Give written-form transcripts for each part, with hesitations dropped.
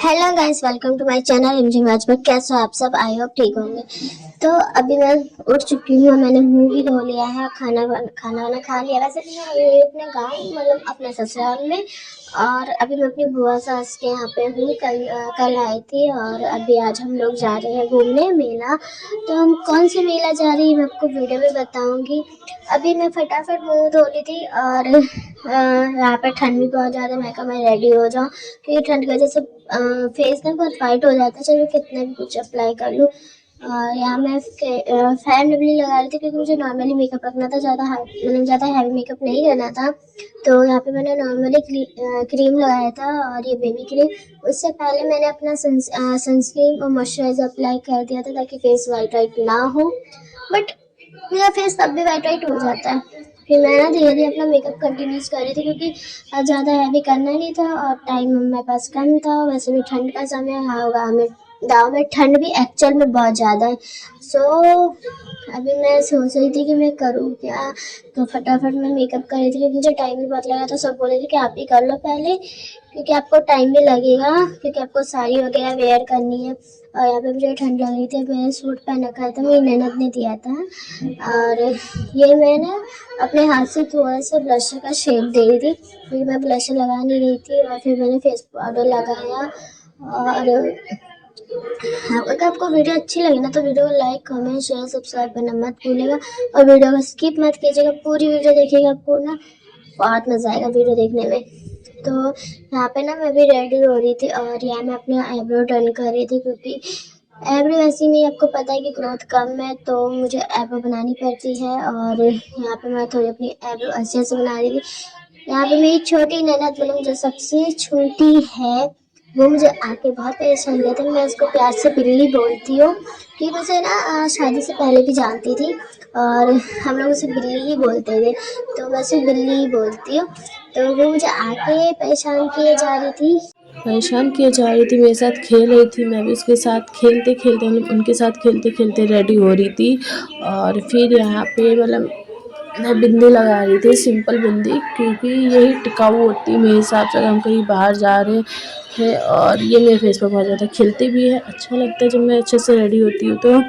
Hello guys, welcome to my channel MG match में। कैसे हो आप सब? आई होप ठीक होंगे। तो अभी मैं उठ चुकी हूँ, मैंने मुंह भी धो लिया है, खाना वाना खा लिया। वैसे मैं ये अपने गांव मतलब अपने ससुराल में, और अभी मैं अपनी बुआ सास के यहाँ पे हूँ। कल आई थी और अभी आज हम लोग जा रहे हैं घूमने मेला। तो हम कौन से मेला जा रही है मैं आपको वीडियो में बताऊंगी। अभी मैं फटाफट मुंह धो ली थी और यहाँ पे ठंड भी बहुत ज़्यादा। मैं कहा मैं रेडी हो जाऊँ क्योंकि ठंड की वजह से फेस ना बहुत वाइट हो जाता है, चाहे मैं कितना भी कुछ अप्लाई कर लूँ। यहाँ मैं फेयर लवली लगा रही थी क्योंकि मुझे नॉर्मली मेकअप रखना था, ज़्यादा हैवी मेकअप नहीं करना था। तो यहाँ पे मैंने नॉर्मली क्रीम लगाया था और ये बेबी क्रीम। उससे पहले मैंने अपना सनस्क्रीन और मॉइस्चराइजर अप्लाई कर दिया था ताकि फेस वाइट ना हो। बट मेरा फेस तब भी वाइट हो जाता है। फिर मैं ना धीरे धीरे अपना मेकअप कंटिन्यूस कर रही थी क्योंकि ज़्यादा हैवी करना नहीं था और टाइम मेरे पास कम था। वैसे भी ठंड का समय है, गाँव में ठंड भी एक्चुअल में बहुत ज़्यादा है। सो अभी मैं सोच रही थी कि मैं करूँ क्या। तो फटाफट मैं मेकअप कर रही थी क्योंकि मुझे टाइम भी बहुत लगा। तो सब बोले थे कि आप ही कर लो पहले क्योंकि आपको टाइम भी लगेगा, क्योंकि आपको साड़ी वगैरह वेयर करनी है। और यहाँ पे मुझे ठंड लग रही थी, मैंने सूट पहन रखा था, मेरी ननद ने दिया था। और ये मैंने अपने हाथ से थोड़ा सा ब्लशर का शेड दे रही थी क्योंकि मैं ब्लशर लगा नहीं रही थी। और फिर मैंने फेस पाउडर लगाया। और अगर आपको वीडियो अच्छी लगी ना तो वीडियो को लाइक कमेंट शेयर सब्सक्राइब करना मत भूलिएगा और वीडियो को स्किप मत कीजिएगा, पूरी वीडियो देखिएगा, आपको ना बहुत मजा आएगा वीडियो देखने में। तो यहाँ पे ना मैं भी रेडी हो रही थी और यहाँ मैं अपने आईब्रो डन कर रही थी क्योंकि आईब्रो वैसे नहीं, आपको पता है कि ग्रोथ कम है तो मुझे आईब्रो बनानी पड़ती है। और यहाँ पे मैं थोड़ी अपनी आईब्रो अच्छे से बना रही थी। यहाँ पे मेरी छोटी ननद मतलब जो सबसे छोटी है वो मुझे आके बहुत परेशान किया था। मैं उसको प्यार से बिल्ली बोलती हूँ कि मुझे ना शादी से पहले भी जानती थी और हम लोग उसे बिल्ली ही बोलते थे, तो मैं उसे बिल्ली ही बोलती हूँ। तो वो मुझे आके परेशान किए जा रही थी, मेरे साथ खेल रही थी, मैं भी उसके साथ खेलते खेलते उनके साथ खेलते खेलते रेडी हो रही थी। और फिर यहाँ पे मतलब मैं बिंदी लगा रही थी, सिंपल बिंदी, क्योंकि यही टिकाऊ होती है मेरे हिसाब से। हम कहीं बाहर जा रहे हैं और ये मेरे फेस पर बहुत ज़्यादा खिलती भी है, अच्छा लगता है जब मैं अच्छे से रेडी होती हूँ तो।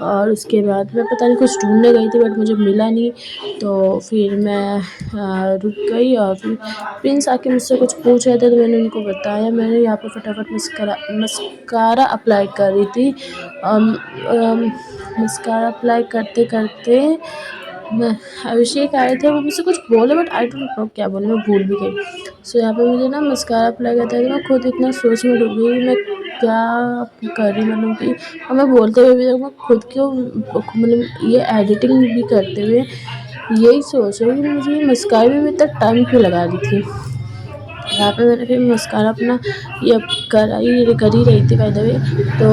और उसके बाद मैं पता नहीं कुछ ढूंढने गई थी बट मुझे मिला नहीं, तो फिर मैं रुक गई। और फिर प्रिंस आके मुझसे कुछ पूछ रहे थे तो मैंने उनको बताया। मैंने यहाँ पर फटाफट मस्कारा अप्लाई कर रही थी। मस्कारा अप्लाई करते करते मैं अभिषेक आए थे, वो मुझसे कुछ बोले बट आई डोंट नो क्या बोले, मैं भूल भी गई। सो यहाँ पे मुझे ना मस्कारा अप्लाई करता है तो मैं खुद इतना सोच में डूब गई मैं क्या कर रही, मतलब कि। और मैं बोलते हुए भी मैं खुद क्यों मतलब ये एडिटिंग भी करते हुए यही सोच रही हूँ कि मुझे ये मस्कारा में इतना टाइम क्यों लगा रही थी। यहाँ पे मैंने फिर मस्कारा अपना ये कर ही रही थी बाय द वे। तो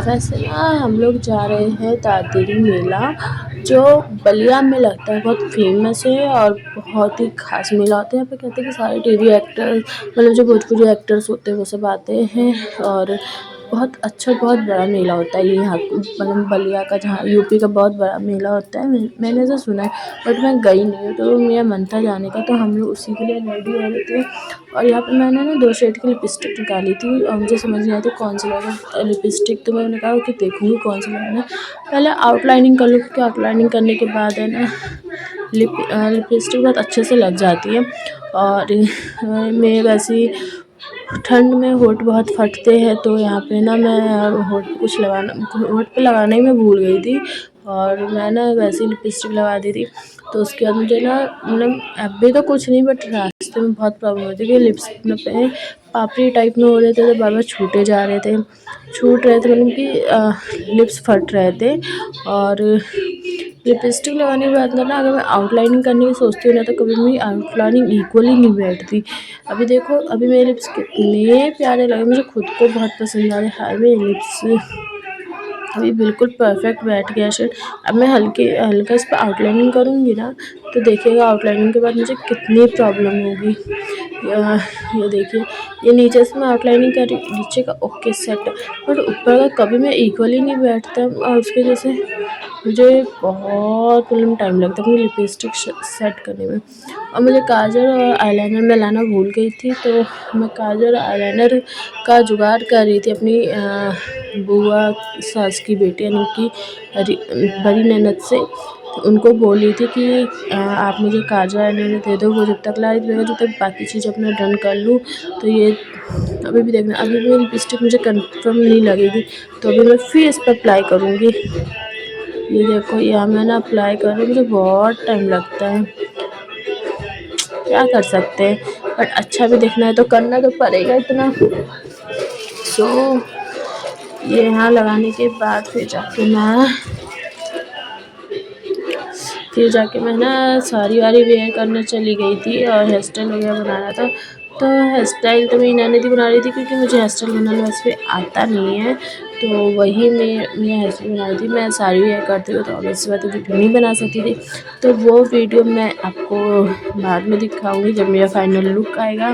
वैसे ना हम लोग जा रहे हैं दादरी मेला, जो बलिया में लगता है, बहुत फेमस है और बहुत ही खास मेला होता है। यहाँ पे कहते हैं कि सारे टीवी एक्टर्स मतलब जो भोजपुरी एक्टर्स होते हैं वो सब आते हैं। और बहुत अच्छा बहुत बड़ा मेला होता है ये यहाँ मतलब बलिया का, जहाँ यूपी का बहुत बड़ा मेला होता है। मैंने ऐसा सुना है बट मैं गई नहीं हूँ, तो मेरा मन था जाने का, तो हम लोग उसी के लिए रेडी हो रहे थे। और यहाँ पे मैंने ना 2 शेड की लिपस्टिक निकाली थी और मुझे समझ नहीं आया था कौन सी लगाना लिपस्टिक। तो मैंने कहा कि देखूँगी कौन सी लगाना है, पहले आउटलाइनिंग कर लूँ क्योंकि आउटलाइनिंग करने के बाद है ना लिपस्टिक बहुत अच्छे से लग जाती है। और मैं वैसे ठंड में होठ बहुत फटते हैं, तो यहाँ पे ना मैं होठ पे लगाना ही मैं भूल गई थी और मैं ना वैसे ही लिपस्टिक लगा दी थी। तो उसके बाद मुझे ना मतलब अभी तो कुछ नहीं बट रास्ते में बहुत प्रॉब्लम होती थी, लिप्स पे पापड़ी टाइप में हो रहे थे तो बार बार छूट रहे थे मतलब कि लिप्स फट रहे थे। और लिपस्टिक लगाने के बाद ना अगर मैं आउटलाइनिंग करने की सोचती हूँ ना तो कभी भी आउटलाइनिंग इक्वली नहीं बैठती। अभी देखो अभी मेरे लिप्स कितने प्यारे लगे, मुझे खुद को बहुत पसंद आ रहे हैं। हाय मेरे लिप्स अभी बिल्कुल परफेक्ट बैठ गया शेड। अब मैं हल्का इस पर आउटलाइनिंग करूँगी ना तो देखिएगा आउटलाइनिंग के बाद मुझे कितनी प्रॉब्लम होगी। ये देखिए, ये नीचे से मैं आउटलाइनिंग कर रही, नीचे का ओके सेट, बट ऊपर का कभी मैं इक्वली नहीं बैठता और उसके जैसे मुझे बहुत मतलब टाइम लगता है अपनी लिपस्टिक सेट करने में। और मुझे काजल और आईलाइनर मैं लाना भूल गई थी, तो मैं काजल और आईलाइनर का जुगाड़ कर रही थी अपनी बुआ सास की बेटी यानी कि बड़ी ननद से। तो उनको बोल रही थी कि आप मुझे काजल आईलाइनर दे दो, वो जब तक ला रही थी जब तक बाकी चीज़ अपना डन कर लूँ। तो ये अभी भी देखना, अभी भी लिपस्टिक मुझे कंफर्म नहीं लगेगी, तो अभी मैं फिर इस पर अप्लाई करूँगी। ये देखो यहाँ मैं ना अप्लाई कर रही हूँ, मुझे बहुत टाइम लगता है, क्या कर सकते हैं, बट अच्छा भी दिखना है तो करना तो पड़ेगा इतना। सो ये यहाँ लगाने के बाद फिर जाके मैं ना साड़ी वाड़ी वेयर करने चली गई थी और हेयर स्टाइल वगैरह बनाना था। तो हेयर स्टाइल तो मेरी ननद ही बना रही थी, क्योंकि मुझे हेयर स्टाइल बनाना वैसे आता नहीं है, तो वही मैं हेयर स्टाइल बना रही थी। मैं साड़ी वेयर करती हूँ तो ऑब्वियसली बात है वीडियो नहीं बना सकती थी, तो वो वीडियो मैं आपको बाद में दिखाऊंगी जब मेरा फाइनल लुक आएगा।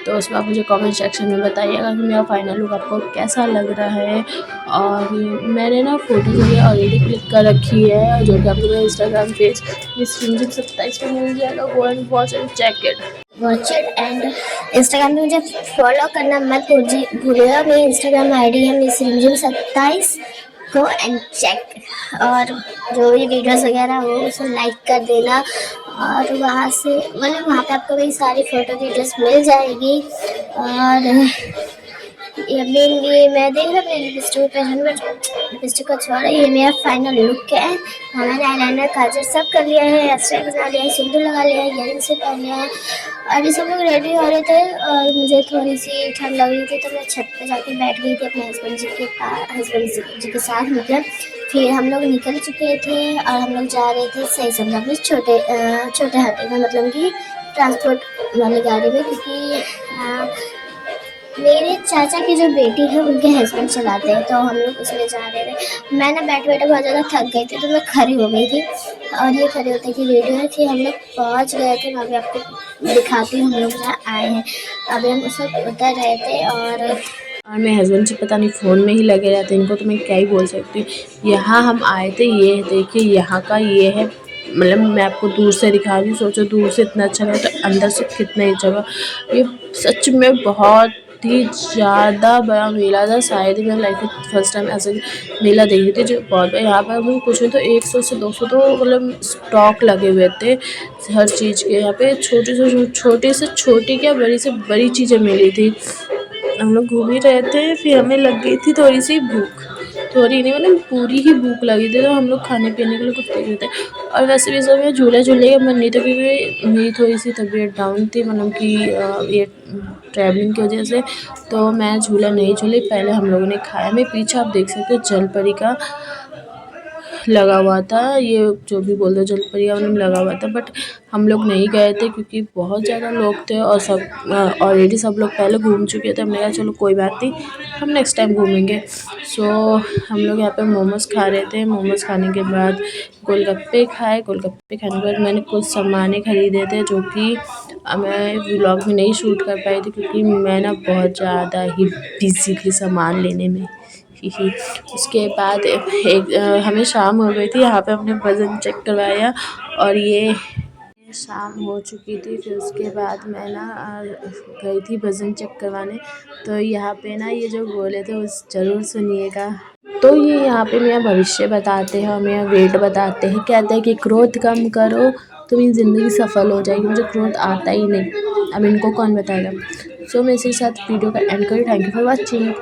तो उसमें आप मुझे कमेंट सेक्शन में बताइएगा कि मेरा फाइनल लुक आपको कैसा लग रहा है। और मैंने ना फ़ोटोज़ वगैरह ऑलरेडी क्लिक कर रखी है, जो कि आपको मेरा इंस्टाग्राम पेज मिस रिमझिम 27 पे मिल जाएगा। Go and watch and check it. Watch it and Instagram पे मुझे फॉलो करना मत भूलिएगा। मेरी इंस्टाग्राम आईडी है मिस रिमझिम 27। गो एंड चेक, और जो भी वीडियोस वगैरह हो उसे लाइक कर देना, और वहाँ से मतलब वहाँ पे आपको मेरी सारी फ़ोटो वीडियोस मिल जाएगी। और ये मैं देख रहा अपने लिपस्टिक पहन, बट लिपस्टिक का छोड़ा, ये मेरा फाइनल लुक है। मैंने आईलाइनर काजल सब कर लिया है, हेयर स्टाइल बना लिया है, सिंदूर लगा लिया है, इयरिंग से पहन लिया है। अभी सब लोग रेडी हो रहे थे और मुझे थोड़ी सी ठंड लग रही थी, तो मैं छत पे जाके बैठ गई थी अपने हस्बैंड जी के साथ। मतलब फिर हम लोग निकल चुके थे और हम लोग जा रहे थे सही समझा अपने छोटे हाथी में, मतलब कि ट्रांसपोर्ट वाली गाड़ी में, क्योंकि मेरे चाचा की जो बेटी है उनके हस्बैंड चलाते हैं, तो हम लोग उसमें जा रहे थे। मैं ना बैठे बैठे बहुत ज़्यादा थक गई थी, तो मैं खड़ी हो गई थी, और ये खड़े होते की वीडियो है। फिर हम लोग पहुँच गए थे, मैं अभी आपको दिखाती हूँ हम लोग जहाँ आए हैं। अभी हम उस वक्त उतर रहे थे और मेरे हस्बैंड जी पता नहीं फ़ोन में ही लगे रहते हैं, इनको तो मैं क्या ही बोल सकती हूँ। यहाँ हम आए थे, ये देखिए यहाँ का ये है, मतलब मैं आपको दूर से दिखा रही हूँ, सोचो दूर से इतना अच्छा लगा तो अंदर से कितना ही जगह। ये सच में बहुत ही ज़्यादा बड़ा मेला था, शायद ही मेरी लाइफ में फर्स्ट टाइम ऐसे मेला देखी थी जो बहुत बड़ा। यहाँ पर मतलब कुछ नहीं तो 100 से 200 तो मतलब स्टॉक लगे हुए थे हर चीज़ के। यहाँ पे छोटी से छोटी क्या बड़ी से बड़ी चीज़ें मिली थी। हम लोग घूम ही रहे थे, फिर हमें लग गई थी थोड़ी सी भूख, थोड़ी नहीं मतलब पूरी ही भूख लगी थी, तो हम लोग खाने पीने के लिए कुछ देख रहे थे। और वैसे भी सब झूले का मन नहीं था, क्योंकि मेरी थोड़ी सी तबीयत डाउन थी, मतलब कि ये ट्रैवलिंग की वजह से, तो मैं झूला नहीं झूली। पहले हम लोगों ने खाया, मैं पीछे आप देख सकते हो जलपरी का लगा हुआ था, ये जो भी बोल दो जलपरी का मतलब लगा हुआ था, बट हम लोग नहीं गए थे क्योंकि बहुत ज़्यादा लोग थे और सब ऑलरेडी सब लोग पहले घूम चुके थे। हमने कहा चलो कोई बात नहीं, हम नेक्स्ट टाइम घूमेंगे। सो हम लोग यहाँ पे मोमोज़ खा रहे थे, मोमोज़ खाने के बाद गोलगप्पे खाए, गोलगप्पे खाने के बाद मैंने कुछ सामान खरीदे थे जो कि मैं व्लॉग में नहीं शूट कर पाई थी, क्योंकि मैं ना बहुत ज़्यादा ही बिज़ी थी सामान लेने में ही। उसके बाद हमें शाम हो गई थी, यहाँ पे हमने वज़न चेक करवाया और ये शाम हो चुकी थी। फिर उसके बाद मैं ना गई थी वज़न चेक करवाने। तो यहाँ पे ना ये जो बोले थे उस ज़रूर सुनिएगा। तो ये यहाँ पे मेरा भविष्य बताते हैं और मेरा वेट बताते हैं, कहते हैं कि क्रोध कम करो तो मेरी ज़िंदगी सफल हो जाएगी। मुझे क्रोध आता ही नहीं, अब इनको कौन बताएगा। सो मैं इसी के साथ वीडियो का एंड करी। Thank you for watching.